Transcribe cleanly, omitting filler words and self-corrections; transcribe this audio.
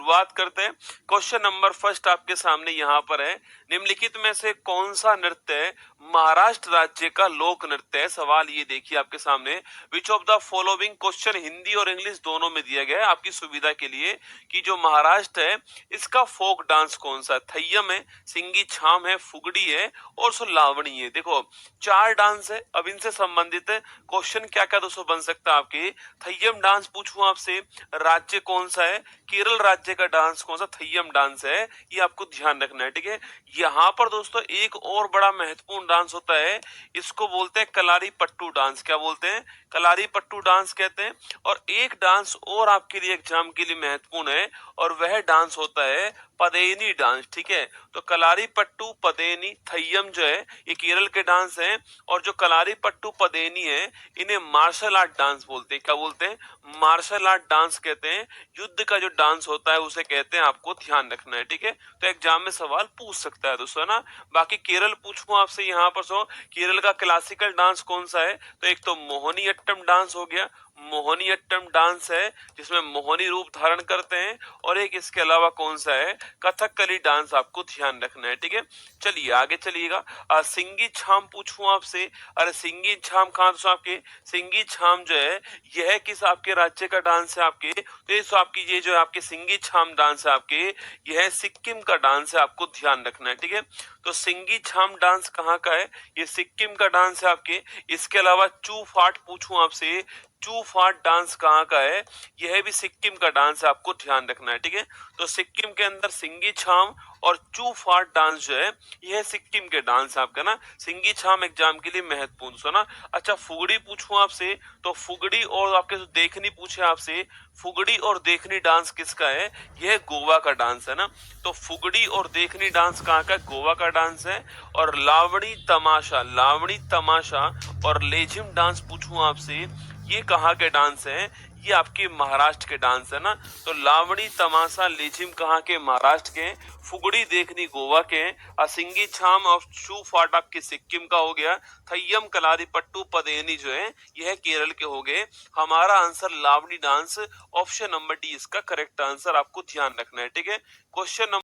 शुरुआत करते हैं। क्वेश्चन नंबर फर्स्ट आपके सामने यहाँ पर है, निम्नलिखित में से कौन सा नृत्य महाराष्ट्र राज्य का लोक नृत्य है। सवाल ये देखिए आपके सामने, which of the following, question Hindi और इंग्लिश दोनों में दिया गया है आपकी सुविधा के लिए, कि जो महाराष्ट्र है इसका फोक डांस कौन सा है। थय्यम है, सिंगी छाम है, फुगड़ी है और सो लावणी है। देखो 4 डांस है, अब इनसे संबंधित क्वेश्चन क्या क्या दोस्तों बन सकता है आपके। थय्यम डांस पूछूं आपसे, राज्य कौन सा है, केरल राज्य का डांस कौन सा थय्यम डांस है, ये आपको ध्यान रखना है, ठीक है। यहाँ पर दोस्तों एक और बड़ा महत्वपूर्ण डांस होता है, इसको बोलते हैं कलारी पट्टू डांस। क्या बोलते हैं, कलारी पट्टू डांस कहते हैं। और एक डांस और आपके लिए एग्जाम के लिए महत्वपूर्ण है, और वह डांस होता है पदेनी डांस, ठीक है। तो कलारी पट्टू पदेनी थय्यम जो है ये केरल के डांस हैं, और जो कलारी पट्टू पदेनी है इन्हें मार्शल आर्ट डांस बोलते हैं। क्या बोलते हैं, मार्शल आर्ट डांस कहते हैं। युद्ध का जो डांस होता है उसे कहते हैं, आपको ध्यान रखना है, ठीक है। तो एग्जाम में सवाल पूछ सकता है दोस्तों ना। बाकी केरल पूछूं आपसे यहाँ पर, सो केरल का क्लासिकल डांस कौन सा है, तो एक तो मोहिनीअट्टम डांस हो गया, मोहिनीअट्टम डांस है जिसमें मोहिनी रूप धारण करते हैं, और एक इसके अलावा कौन सा है, कथकली डांस, आपको ध्यान रखना है, ठीक है। चलिए आगे चलिएगा। सिंगी छाम पूछूं आपसे, अरे सिंगी छाम कहाँ दोस्तों आपके, सिंगी छाम जो है यह किस आपके राज्य का डांस है आपके, तो ये आपकी ये जो आपके सिंगी छाम डांस है आपके, यह सिक्किम का डांस है, आपको ध्यान रखना है, ठीक है। तो सिंगी छाम डांस कहाँ का है, ये सिक्किम का डांस है आपके। इसके अलावा चू फाट पूछूं आपसे, चू फाट डांस कहाँ का है, यह भी सिक्किम का डांस है, आपको ध्यान रखना है, ठीक है। तो सिक्किम के अंदर सिंगी छाम और चू फाट डांस जो है यह सिक्किम के डांस है आपका ना। सिंगी छाम एग्जाम के लिए महत्वपूर्ण सुना। अच्छा फुगड़ी पूछूं आपसे, तो फुगड़ी और आपके देखनी पूछे आपसे, फुगड़ी और देखनी डांस किसका है, यह गोवा का डांस है ना। तो फुगड़ी और देखनी डांस कहाँ का, गोवा का डांस है। और लावणी तमाशा, लावणी तमाशा और लेझिम डांस पूछूं आपसे, ये कहाँ के डांस हैं, ये आपके महाराष्ट्र के डांस है ना। तो लावणी तमाशा लेझिम कहाँ के, महाराष्ट्र के। फुगड़ी देखनी गोवा के। सिंगी छाम और शू फाट आपके सिक्किम का हो गया। थय्यम कलारी पट्टू पदेनी जो है यह केरल के हो गए। हमारा आंसर लावणी डांस, ऑप्शन नंबर डी इसका करेक्ट आंसर, आपको ध्यान रखना है, ठीक है। क्वेश्चन